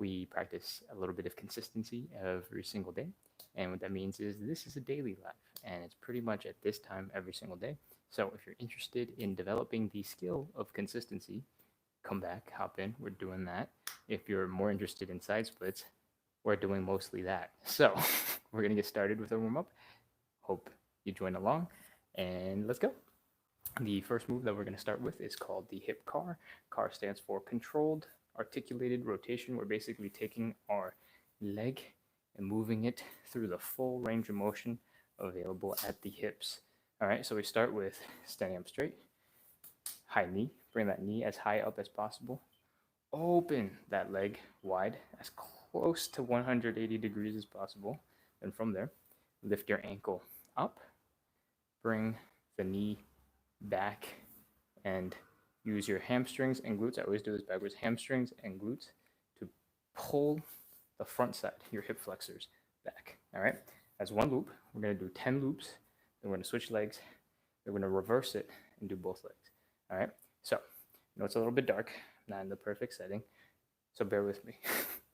we practice a little bit of consistency every single day. And what that means is this is a daily life, and it's pretty much at this time every single day. So if you're interested in developing the skill of consistency, come back, hop in, we're doing that. If you're more interested in side splits, we're doing mostly that. So we're going to get started with a warm up. Hope you join along, and let's go. The first move that we're going to start with is called the hip car. Car stands for controlled articulated rotation. We're basically taking our leg and moving it through the full range of motion available at the hips. All right, so we start with standing up straight, high knee, bring that knee as high up as possible. Open that leg wide, as close to 180 degrees as possible. And from there, lift your ankle up, bring the knee back, and use your hamstrings and glutes. I always do this backwards, hamstrings and glutes, to pull the front side, your hip flexors, back. All right, as one loop, we're going to do 10 loops. Then we're going to switch legs. We're going to reverse it and do both legs. All right, so I know it's a little bit dark, not in the perfect setting, so bear with me.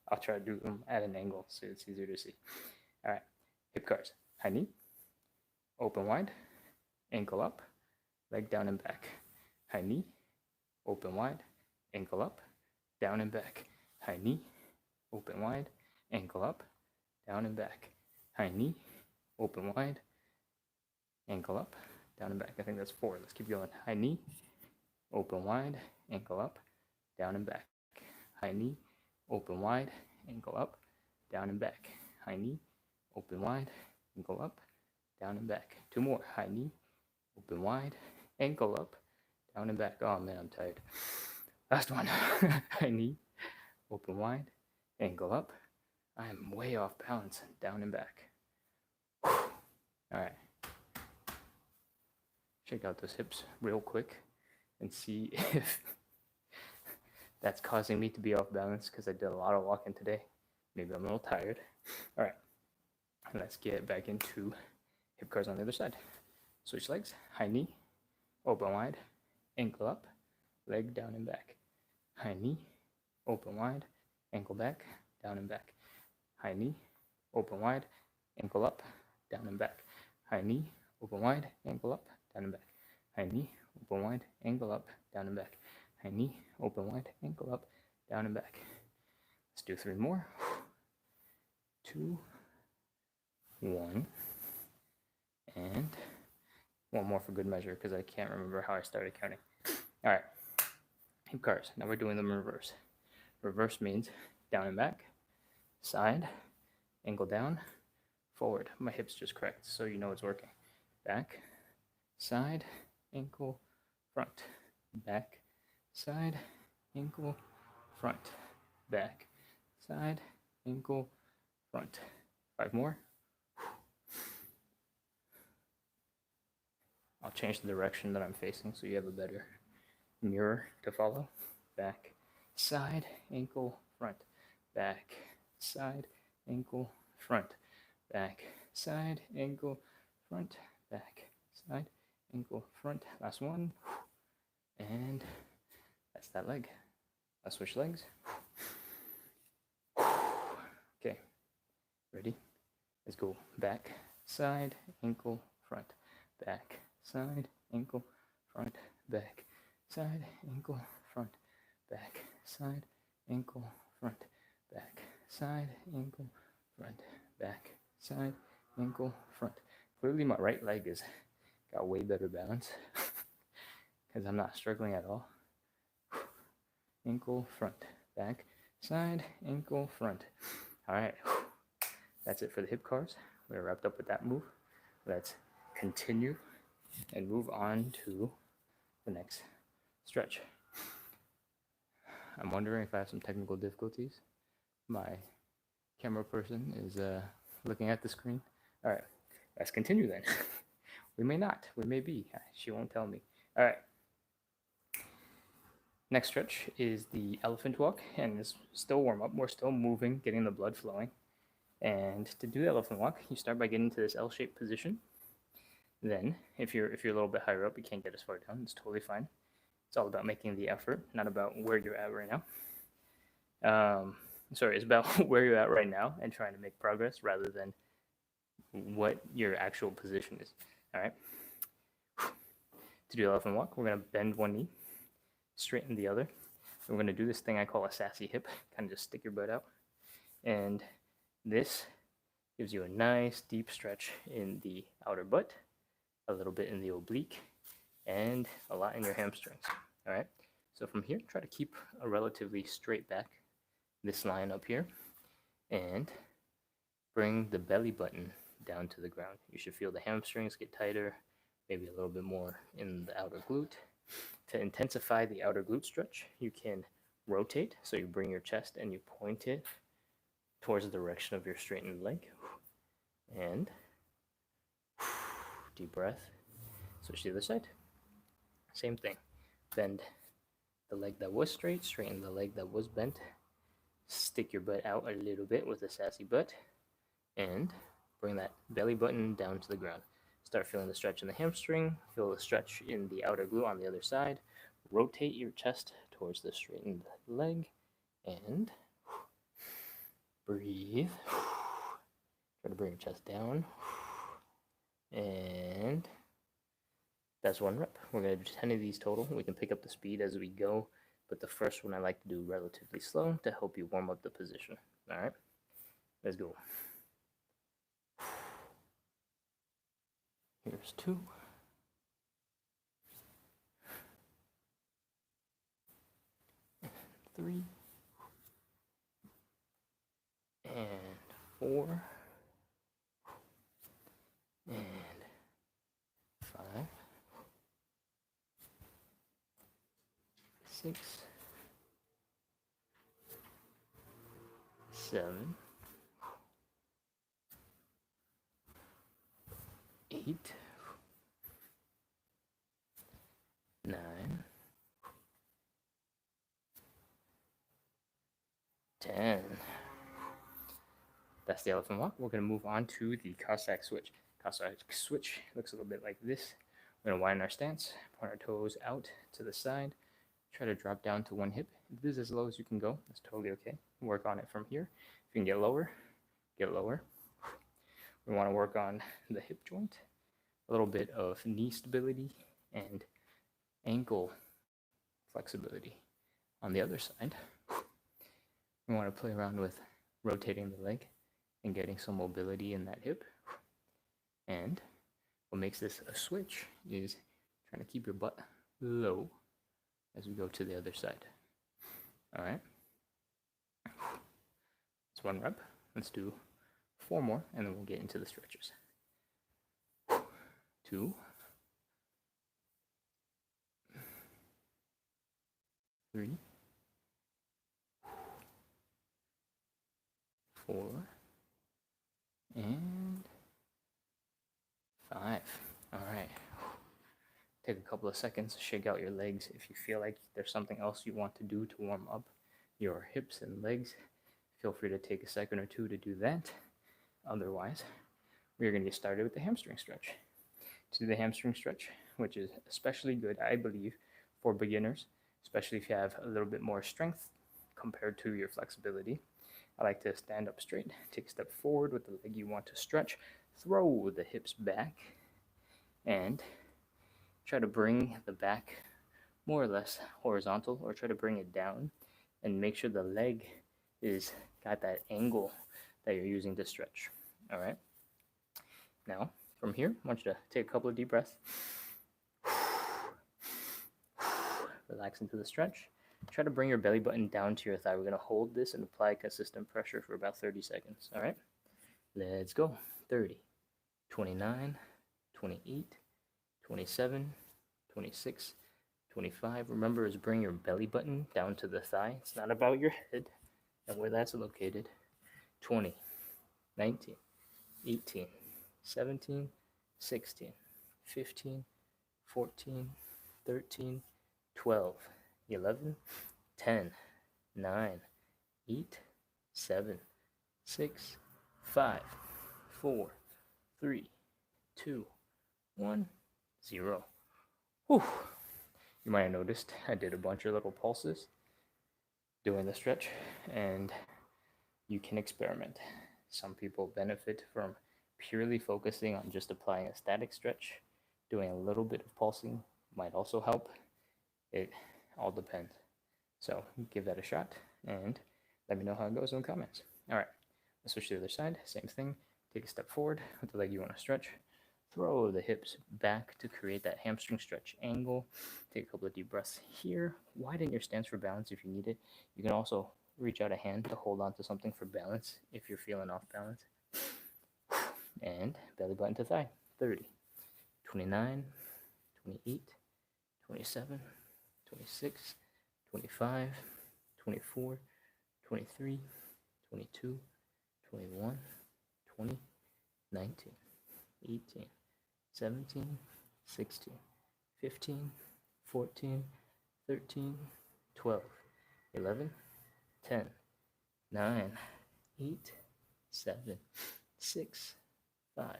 I'll try to do them at an angle so it's easier to see. All right, hip cars, high knee, open wide, ankle up, leg down and back. High knee, open wide, ankle up, down and back. High knee, open wide, ankle up, down and back. High knee, open wide, ankle up, down and back. I think that's 4. Let's keep going. High knee, open wide, ankle up, down and back. High knee, open wide, ankle up, down and back. High knee, open wide, ankle up, down and back. 2 more. High knee, open wide, ankle up, down and back. Oh man, I'm tired. Last one. High knee, open wide, ankle up. I am way off balance, down and back. Whew. All right. Check out those hips real quick and see if that's causing me to be off balance, because I did a lot of walking today. Maybe I'm a little tired. All right, let's get back into hip cars on the other side. Switch legs, high knee, open wide, ankle up, leg down and back. High knee, open wide, ankle back, down and back. High knee, open wide, ankle up, down and back. High knee, open wide, ankle up, down and back. High knee, open wide, ankle up, down and back. High knee, open wide, ankle up, down and back. Let's do 3 more. 2, 1, and 1 more for good measure, because I can't remember how I started counting. All right, hip cars. Now we're doing them in reverse. Reverse means down and back, side, ankle down, forward. My hips just cracked, so you know it's working. Back, side, ankle, front, back, side, ankle, front, back, side, ankle, front. 5 more. I'll change the direction that I'm facing so you have a better mirror to follow. Back, side, ankle, front, back, side, ankle, front, back, side, ankle, front, back, side, ankle, front. Last one. And that's that leg. Let's switch legs. Okay, ready? Let's go. Back, side, ankle, front, back, side, ankle, front, back, side, ankle, front, back, side, ankle, front, back, side, ankle, front, back, side, ankle, front. Clearly my right leg has got way better balance because I'm not struggling at all. Ankle, front, back, side, ankle, front. All right, that's it for the hip cars. We're wrapped up with that move. Let's continue and move on to the next stretch. I'm wondering if I have some technical difficulties. My camera person is looking at the screen. All right, let's continue then. We may not, we may be. She won't tell me. All right. Next stretch is the elephant walk, and it's still warm up. We're still moving, getting the blood flowing. And to do the elephant walk, you start by getting to this L-shaped position. Then, if you're a little bit higher up, you can't get as far down. It's totally fine. It's all about making the effort, not about where you're at right now. sorry, it's about where you're at right now and trying to make progress rather than what your actual position is. All right. To do the elephant walk, we're gonna bend one knee, straighten the other. We're gonna do this thing I call a sassy hip. Kind of just stick your butt out, and this gives you a nice deep stretch in the outer butt, a little bit in the oblique, and a lot in your hamstrings. All right. So from here, try to keep a relatively straight back. This line up here, and bring the belly button down to the ground. You should feel the hamstrings get tighter, maybe a little bit more in the outer glute. To intensify the outer glute stretch, you can rotate. So you bring your chest and you point it towards the direction of your straightened leg. And deep breath. Switch to the other side. Same thing. Bend the leg that was straight, straighten the leg that was bent. Stick your butt out a little bit with a sassy butt, and bring that belly button down to the ground. Start feeling the stretch in the hamstring, feel the stretch in the outer glute on the other side. Rotate your chest towards the straightened leg, and breathe. Try to bring your chest down, and that's one rep. We're going to do 10 of these total. We can pick up the speed as we go, but the first one I like to do relatively slow to help you warm up the position. All right, let's go. Here's 2. And 3. And 4. And 5. 6. 7. 8. 9. 10. That's the elephant walk. We're going to move on to the Cossack switch. Cossack switch looks a little bit like this. We're going to widen our stance, point our toes out to the side, try to drop down to one hip. If this is as low as you can go, that's totally okay. Work on it from here. If you can get lower, get lower. We want to work on the hip joint, a little bit of knee stability, and ankle flexibility. On the other side, we want to play around with rotating the leg and getting some mobility in that hip. And what makes this a switch is trying to keep your butt low as we go to the other side. All right. It's one rep. Let's do 4 more, and then we'll get into the stretches. 2. 3. 4. And 5. All right. Take a couple of seconds to shake out your legs. If you feel like there's something else you want to do to warm up your hips and legs, feel free to take a second or 2 to do that. Otherwise, we're going to get started with the hamstring stretch. To do the hamstring stretch, which is especially good, I believe, for beginners, especially if you have a little bit more strength compared to your flexibility. I like to stand up straight, take a step forward with the leg you want to stretch, throw the hips back, and try to bring the back more or less horizontal, or try to bring it down and make sure the leg is got that angle that you're using to stretch. All right. Now, from here, I want you to take a couple of deep breaths. Relax into the stretch. Try to bring your belly button down to your thigh. We're going to hold this and apply consistent pressure for about 30 seconds. All right. Let's go. 30, 29, 28, 27, 26, 25. Remember, is bring your belly button down to the thigh. It's not about your head and where that's located. 20, 19, 18, 17, 16, 15, 14, 13, 12, 11, 10, 9, 8, 7, 6, 5, 4, 3, 2, 1, 0. Whew. You might have noticed I did a bunch of little pulses doing the stretch, and you can experiment. Some people benefit from purely focusing on just applying a static stretch. Doing a little bit of pulsing might also help. It all depends. So give that a shot and let me know how it goes in the comments. All right, let's switch to the other side. Same thing. Take a step forward with the leg you want to stretch. Throw the hips back to create that hamstring stretch angle. Take a couple of deep breaths here. Widen your stance for balance if you need it. You can also reach out a hand to hold on to something for balance if you're feeling off balance. And belly button to thigh. 30, 29, 28, 27, 26, 25, 24, 23, 22, 21, 20, 19, 18, 17, 16, 15, 14, 13, 12, 11, 10, 9, 8, 7, 6, 5,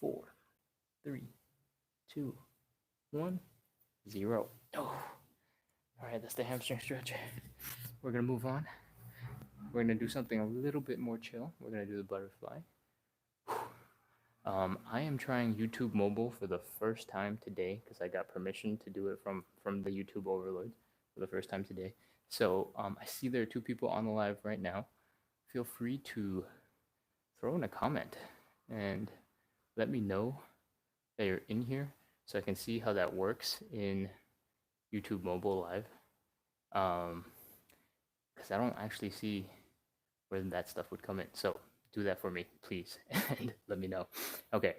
4, 3, 2, 1, 0. Oh. All right, that's the hamstring stretch. We're going to move on. We're going to do something a little bit more chill. We're going to do the butterfly. I am trying YouTube mobile for the first time today because I got permission to do it from the YouTube overlords for the first time today. So I see there are 2 people on the live right now. Feel free to throw in a comment and let me know that you're in here so I can see how that works in YouTube mobile live. Because I don't actually see where that stuff would come in. So do that for me, please, and let me know. Okay,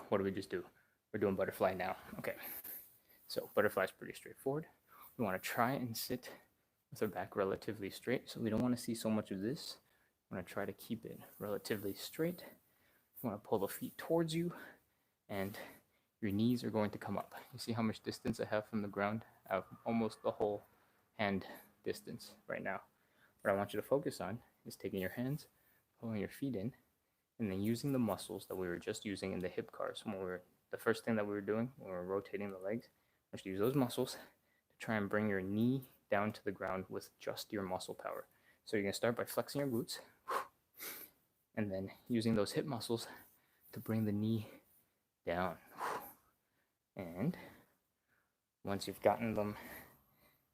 what do we just do? We're doing butterfly now. Okay, so butterfly is pretty straightforward. We want to try and sit with our back relatively straight, so we don't want to see so much of this. We want to try to keep it relatively straight. You want to pull the feet towards you, and your knees are going to come up. You see how much distance I have from the ground? I have almost the whole hand distance right now. What I want you to focus on is taking your hands, pulling your feet in, and then using the muscles that we were just using in the hip cars. The first thing that we were doing when we were rotating the legs, I want you to use those muscles to try and bring your knee down to the ground with just your muscle power. So you're going to start by flexing your glutes, and then using those hip muscles to bring the knee down. And once you've gotten them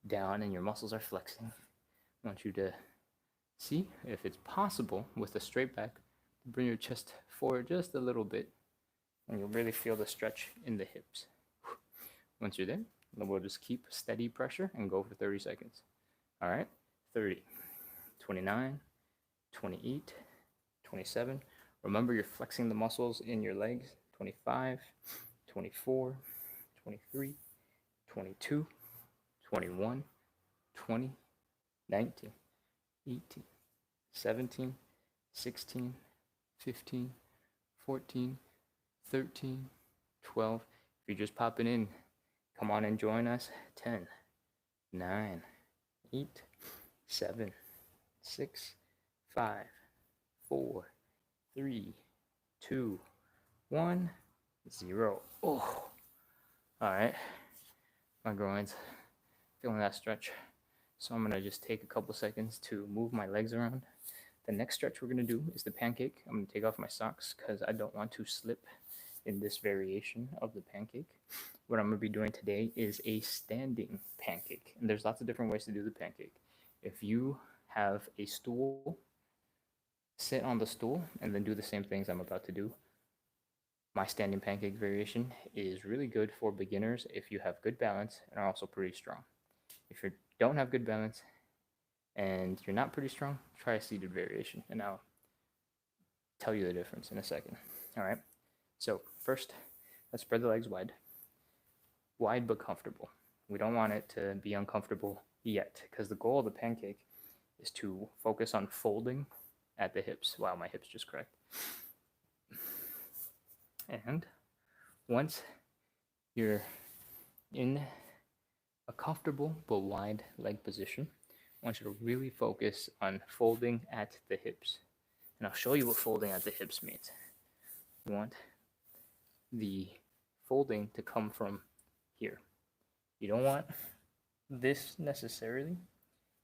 down and your muscles are flexing, I want you to see if it's possible with a straight back to bring your chest forward just a little bit, and you'll really feel the stretch in the hips. Once you're there, we'll just keep steady pressure and go for 30 seconds. All right, 30, 29, 28, 27. Remember, you're flexing the muscles in your legs. 25, 24, 23, 22, 21, 20, 19, 18, 17, 16, 15, 14, 13, 12. If you're just popping in, come on and join us. 10, 9, 8, 7, 6, 5, 4, 3, 2, 1, 0. Oh, all right. My groin's feeling that stretch. So I'm going to just take a couple seconds to move my legs around. The next stretch we're going to do is the pancake. I'm going to take off my socks because I don't want to slip in this variation of the pancake. What I'm going to be doing today is a standing pancake. And there's lots of different ways to do the pancake. If you have a stool, sit on the stool and then do the same things I'm about to do. My standing pancake variation is really good for beginners if you have good balance and are also pretty strong. If you don't have good balance and you're not pretty strong, try a seated variation, and I'll tell you the difference in a second. All right, so first, let's spread the legs wide but comfortable. We don't want it to be uncomfortable yet, because the goal of the pancake is to focus on folding at the hips. Wow, my hips just cracked. And once you're in a comfortable but wide leg position, I want you to really focus on folding at the hips. And I'll show you what folding at the hips means. You want the folding to come from here. You don't want this necessarily.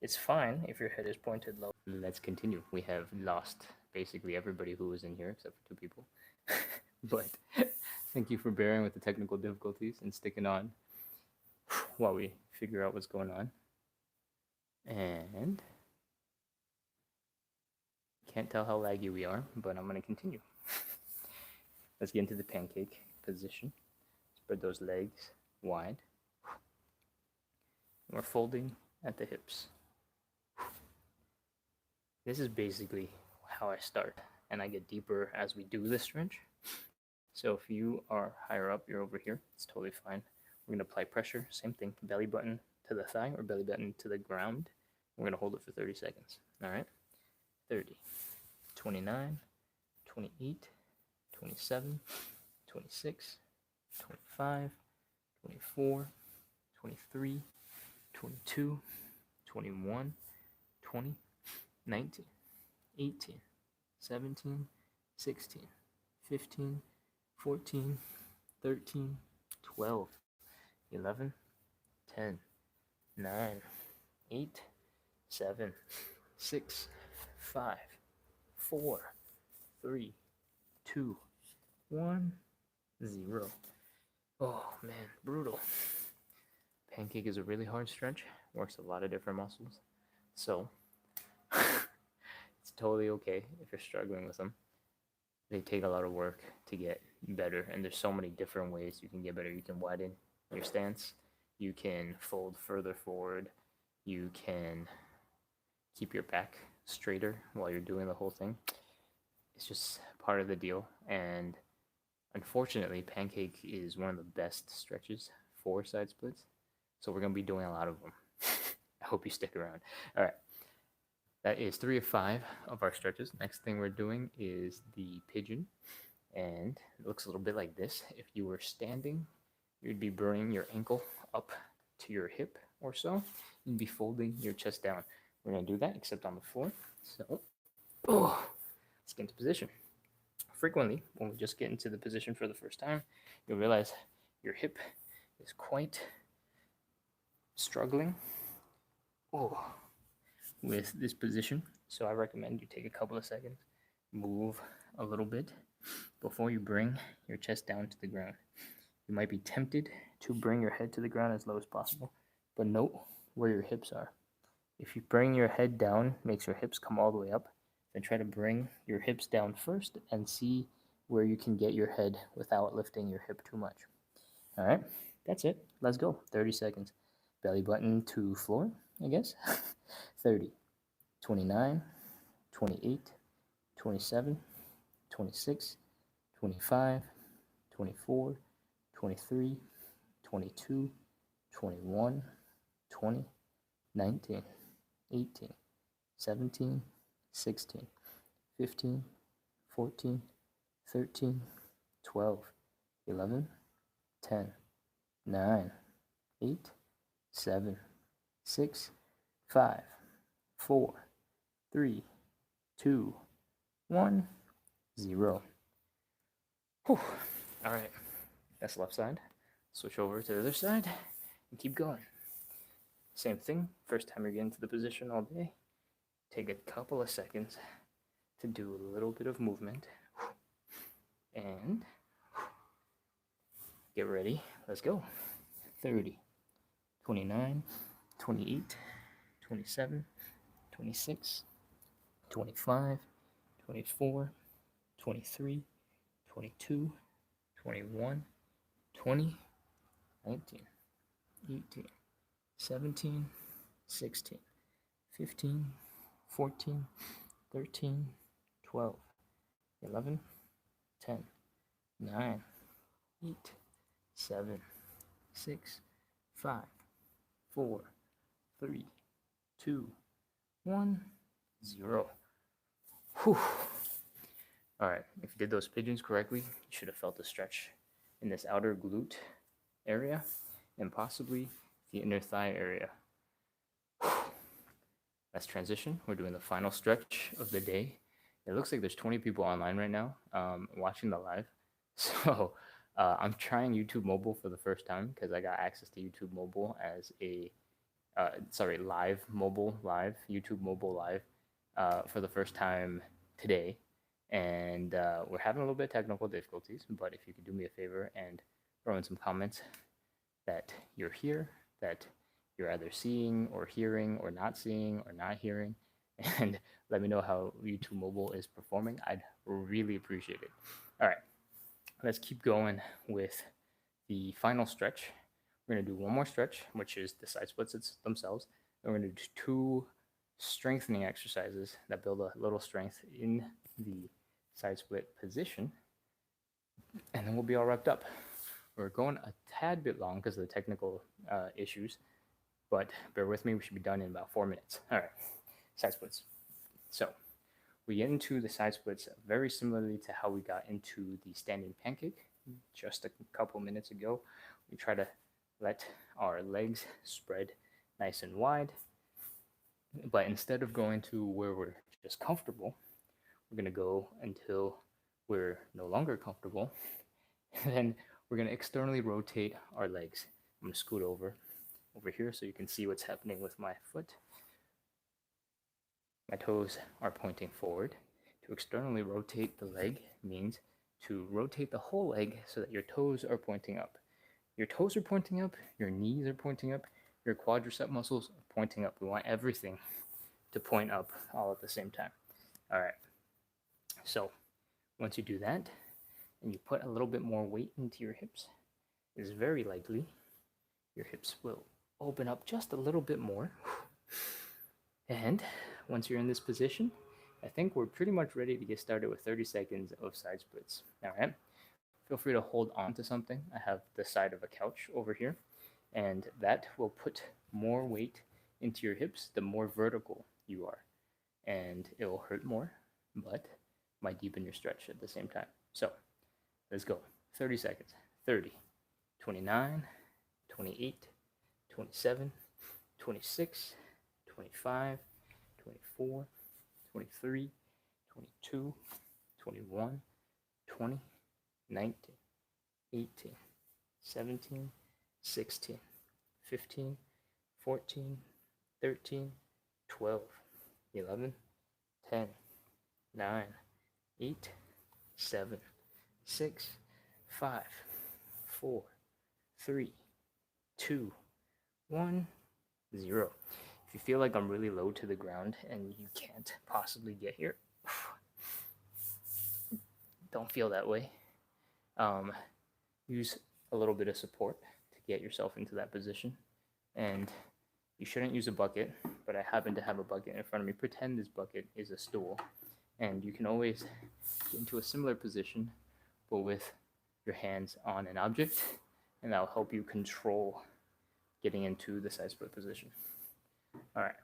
It's fine if your head is pointed low. Let's continue. We have lost basically everybody who was in here except for 2 people. But thank you for bearing with the technical difficulties and sticking on while we figure out what's going on. And can't tell how laggy we are, but I'm going to continue. Let's get into the pancake position. Spread those legs wide. We're folding at the hips. This is basically how I start, and I get deeper as we do this stretch. So if you are higher up, you're over here, it's totally fine. We're going to apply pressure, same thing, belly button to the thigh or belly button to the ground. We're going to hold it for 30 seconds. All right? 30, 29, 28, 27, 26, 25, 24, 23, 22, 21, 20, 19, 18, 17, 16, 15, 14, 13, 12, 11, 10, 9, 8, 7, 6, 5, 4, 3, 2, 1, 0. Oh man, brutal. Pancake is a really hard stretch, works a lot of different muscles. So it's totally okay if you're struggling with them. They take a lot of work to get better, and there's so many different ways you can get better. You can widen your stance, you can fold further forward, you can keep your back straighter while you're doing the whole thing. It's just part of the deal, and unfortunately, Pancake is one of the best stretches for side splits, so we're going to be doing a lot of them. I hope you stick around. All right. That is 3 of 5 of our stretches. Next thing we're doing is the pigeon, and it looks a little bit like this. If you were standing, you'd be bringing your ankle up to your hip or so. You'd be folding your chest down. We're going to do that, except on the floor. So, let's get into position. Frequently, when we just get into the position for the first time, you'll realize your hip is quite struggling with this position. So I recommend you take a couple of seconds, move a little bit before you bring your chest down to the ground. You might be tempted to bring your head to the ground as low as possible, but note where your hips are. If you bring your head down, makes your hips come all the way up, then try to bring your hips down first and see where you can get your head without lifting your hip too much. All right, that's it. Let's go. 30 seconds. Belly button to floor, I guess. 30, 29, 28, 27, 26, 25, 24, 23, 22, 21, 20, 19, 18, 17, 16, 15, 14, 13, 12, 11, 10, 9, 8, 7, 6, 5, 4, 3, 2, 1, 0. Whew. All right, that's left side. Switch over to the other side and keep going. Same thing, first time you're getting to the position all day, take a couple of seconds to do a little bit of movement and get ready. Let's go. 30, 29, 28, 27, 26, 25, 24, 23, 22, 21, 20, 19, 18, 17, 16, 15, 14, 13, 12, 11, 10, 9, 8, 7, 6, 5, 4, 3, 2, 1, 0. Whew. All right, if you did those pigeons correctly, you should have felt a stretch in this outer glute area and possibly the inner thigh area. Let's transition. We're doing the final stretch of the day. It looks like there's 20 people online right now watching the live. So I'm trying YouTube mobile for the first time because I got access to YouTube mobile as a live YouTube mobile live for the first time today. And we're having a little bit of technical difficulties, but if you could do me a favor and throw in some comments that you're here, that you're either seeing or hearing or not seeing or not hearing, and let me know how YouTube mobile is performing. I'd really appreciate it. All right, let's keep going with the final stretch. We're going to do one more stretch, which is the side splits themselves. And we're going to do 2 strengthening exercises that build a little strength in the side split position, and then we'll be all wrapped up. We're going a tad bit long because of the technical issues, but bear with me, we should be done in about 4 minutes. All right, side splits. So we get into the side splits very similarly to how we got into the standing pancake just a couple minutes ago. We try to let our legs spread nice and wide, but instead of going to where we're just comfortable, we're going to go until we're no longer comfortable, and then we're going to externally rotate our legs. I'm going to scoot over here so you can see what's happening with my foot. My toes are pointing forward. To externally rotate the leg means to rotate the whole leg so that your toes are pointing up. Your toes are pointing up, your knees are pointing up, your quadricep muscles are pointing up. We want everything to point up all at the same time. All right. So once you do that, and you put a little bit more weight into your hips, it's very likely your hips will open up just a little bit more. And once you're in this position, I think we're pretty much ready to get started with 30 seconds of side splits. All right. Feel free to hold on to something. I have the side of a couch over here, and that will put more weight into your hips the more vertical you are. And it will hurt more, but might deepen your stretch at the same time. So let's go. 30 seconds. 30, 29, 28, 27, 26, 25, 24, 23, 22, 21, 20, 19, 18, 17, 16, 15, 14, 13, 12, 11, 10, 9, 8, 7, 6, 5, 4, 3, 2, 1, 0. If you feel like I'm really low to the ground and you can't possibly get here, don't feel that way. Use a little bit of support to get yourself into that position. And you shouldn't use a bucket, but I happen to have a bucket in front of me. Pretend this bucket is a stool. And you can always get into a similar position, but with your hands on an object, and that will help you control getting into the side split position. All right.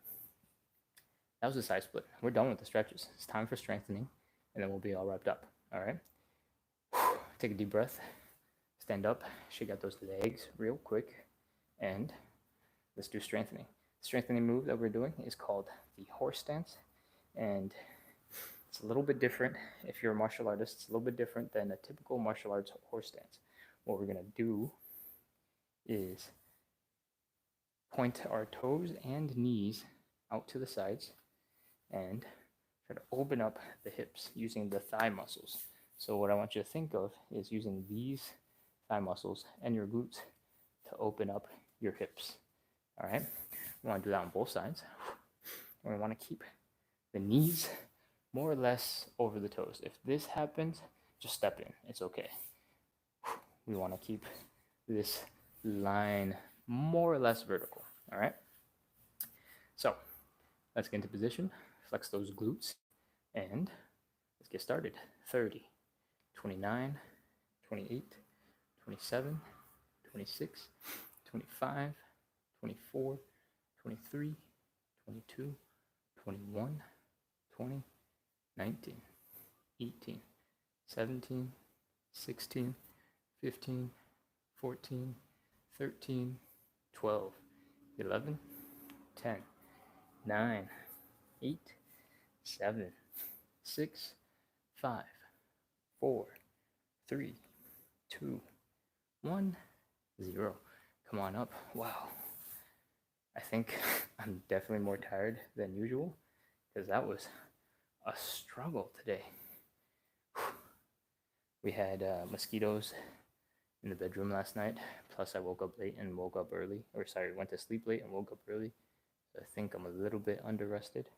That was the side split. We're done with the stretches. It's time for strengthening, and then we'll be all wrapped up. All right. Take a deep breath. Stand up. Shake out those legs real quick, and let's do strengthening. The strengthening move that we're doing is called the horse stance, and it's a little bit different. If you're a martial artist, it's a little bit different than a typical martial arts horse stance. What we're going to do is point our toes and knees out to the sides and try to open up the hips using the thigh muscles. So what I want you to think of is using these thigh muscles and your glutes to open up your hips. All right? We want to do that on both sides. And we want to keep the knees more or less over the toes. If this happens, just step in. It's okay. We want to keep this line more or less vertical. All right? So let's get into position. Flex those glutes. And let's get started. 30, 29, 28, 27, 26, 25, 24, 23, 22, 21, 20, 19, 18, 17, 16, 15, 14, 13, 12, 11, 10, 9, 8, 7, 6, 5, 4, 3, 2, 1, 0. Come on up. Wow. I think I'm definitely more tired than usual because that was a struggle today. We had mosquitoes in the bedroom last night. Plus, I woke up late and woke up early. Went to sleep late and woke up early. So I think I'm a little bit under-rested,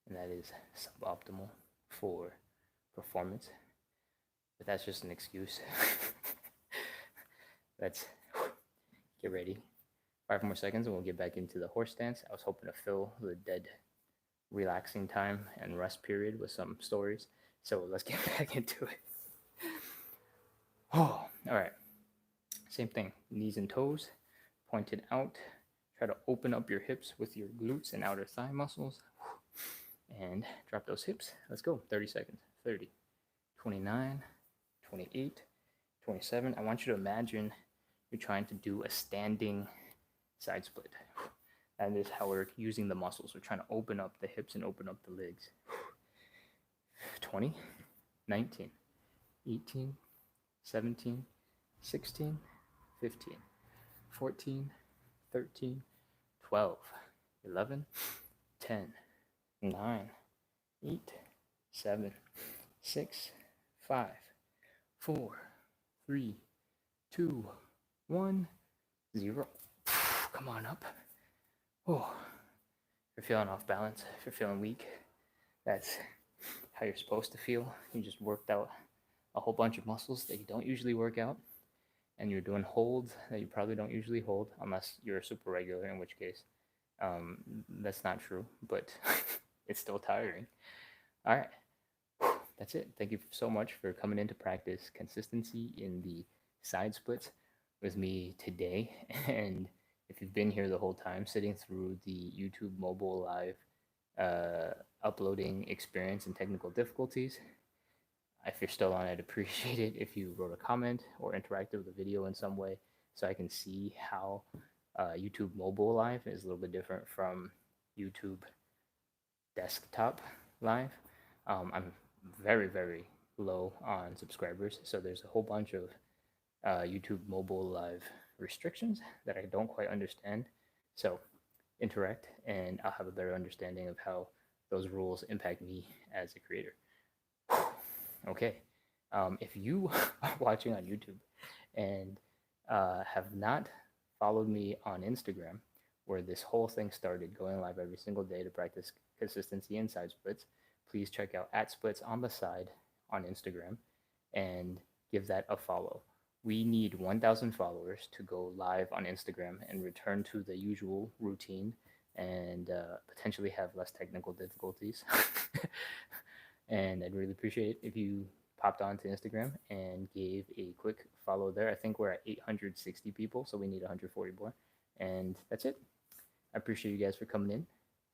and that is suboptimal for performance. But that's just an excuse. Let's get ready. 5 more seconds and we'll get back into the horse stance. I was hoping to fill the dead relaxing time and rest period with some stories. So let's get back into it. Oh, all right. Same thing. Knees and toes pointed out. Try to open up your hips with your glutes and outer thigh muscles. And drop those hips. Let's go. 30 seconds. 30, 29, 28, 27. I want you to imagine you're trying to do a standing side split. That is how we're using the muscles. We're trying to open up the hips and open up the legs. 20, 19, 18, 17, 16, 15, 14, 13, 12, 11, 10, 9, 8, 7, 6, 5, 4, 3, 2, 1, 0. Come on up. Oh, if you're feeling off balance, if you're feeling weak, that's how you're supposed to feel. You just worked out a whole bunch of muscles that you don't usually work out, and you're doing holds that you probably don't usually hold unless you're a super regular, in which case that's not true, but it's still tiring. All right, that's it. Thank you so much for coming in to practice consistency in the side splits with me today. And if you've been here the whole time, sitting through the YouTube mobile live uploading experience and technical difficulties, if you're still on, I'd appreciate it if you wrote a comment or interacted with the video in some way so I can see how YouTube mobile live is a little bit different from YouTube desktop live. I'm very, very low on subscribers, so there's a whole bunch of YouTube mobile live restrictions that I don't quite understand. So interact and I'll have a better understanding of how those rules impact me as a creator. Okay, if you are watching on YouTube and have not followed me on Instagram, where this whole thing started, going live every single day to practice consistency in side splits, please check out @splits on the side on Instagram and give that a follow. We need 1,000 followers to go live on Instagram and return to the usual routine and potentially have less technical difficulties. And I'd really appreciate if you popped onto Instagram and gave a quick follow there. I think we're at 860 people, so we need 140 more. And that's it. I appreciate you guys for coming in.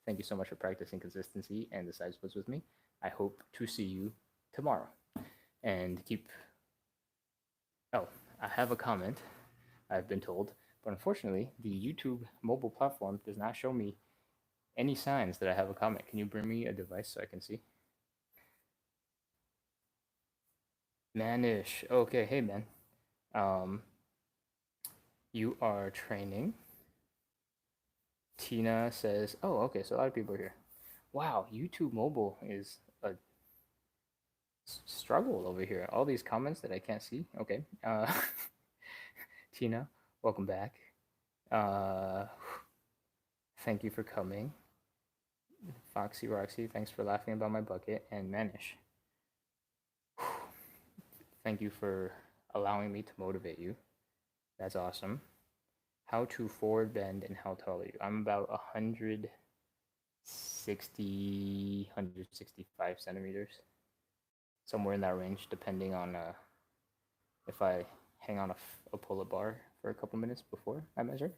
Thank you so much for practicing consistency and the side splits with me. I hope to see you tomorrow. And I have a comment, I've been told, but unfortunately, the YouTube mobile platform does not show me any signs that I have a comment. Can you bring me a device so I can see? Manish. Okay, hey man. You are training. Tina says, oh, okay, so a lot of people are here. Wow, YouTube mobile is a struggle over here. All these comments that I can't see. Okay. Tina, welcome back. Thank you for coming. Foxy Roxy, thanks for laughing about my bucket. And Manish, thank you for allowing me to motivate you. That's awesome. How to forward bend and how tall are you? I'm about 160, 165 centimeters. Somewhere in that range, depending on if I hang on a pull-up bar for a couple minutes before I measure.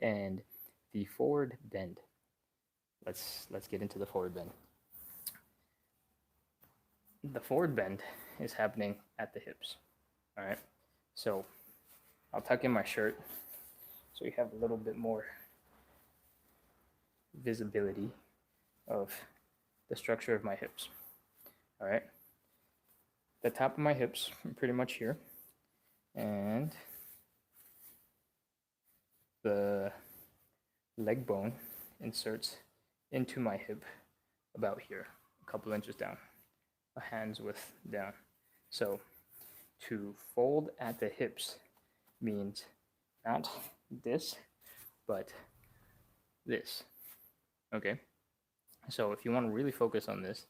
And the forward bend. Let's get into the forward bend. The forward bend is happening at the hips. All right. So I'll tuck in my shirt so you have a little bit more visibility of the structure of my hips. All right. The top of my hips are pretty much here, and the leg bone inserts into my hip about here, a couple inches down, a hand's width down. So to fold at the hips means not this, but this. Okay? So if you want to really focus on this,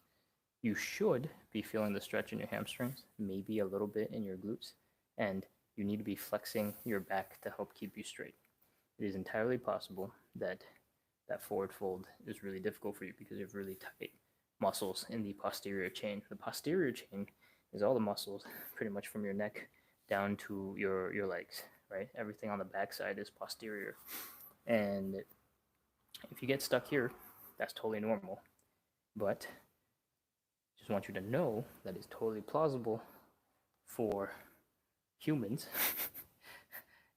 you should be feeling the stretch in your hamstrings, maybe a little bit in your glutes, and you need to be flexing your back to help keep you straight. It is entirely possible that that forward fold is really difficult for you because you have really tight muscles in the posterior chain. The posterior chain is all the muscles pretty much from your neck down to your legs, right? Everything on the backside is posterior. And if you get stuck here, that's totally normal. But just want you to know that it's totally plausible for humans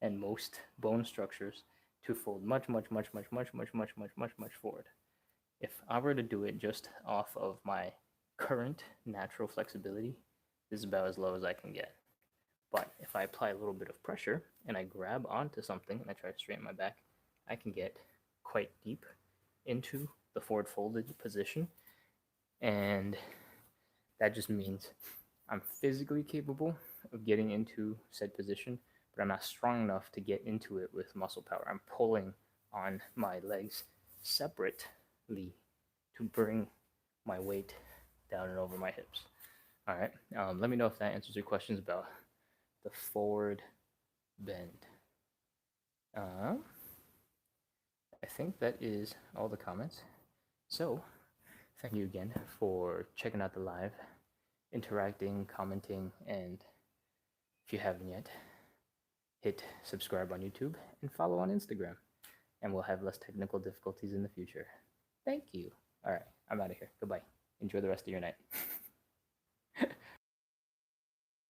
and most bone structures to fold much forward. If I were to do it just off of my current natural flexibility, this is about as low as I can get. But if I apply a little bit of pressure and I grab onto something and I try to straighten my back, I can get quite deep into the forward folded position. And that just means I'm physically capable of getting into said position, but I'm not strong enough to get into it with muscle power. I'm pulling on my legs separately to bring my weight down and over my hips. All right. Let me know if that answers your questions about the forward bend. I think that is all the comments. So thank you again for checking out the live, interacting, commenting, and if you haven't yet, hit subscribe on YouTube and follow on Instagram, and we'll have less technical difficulties in the future. Thank you. All right, I'm out of here. Goodbye. Enjoy the rest of your night.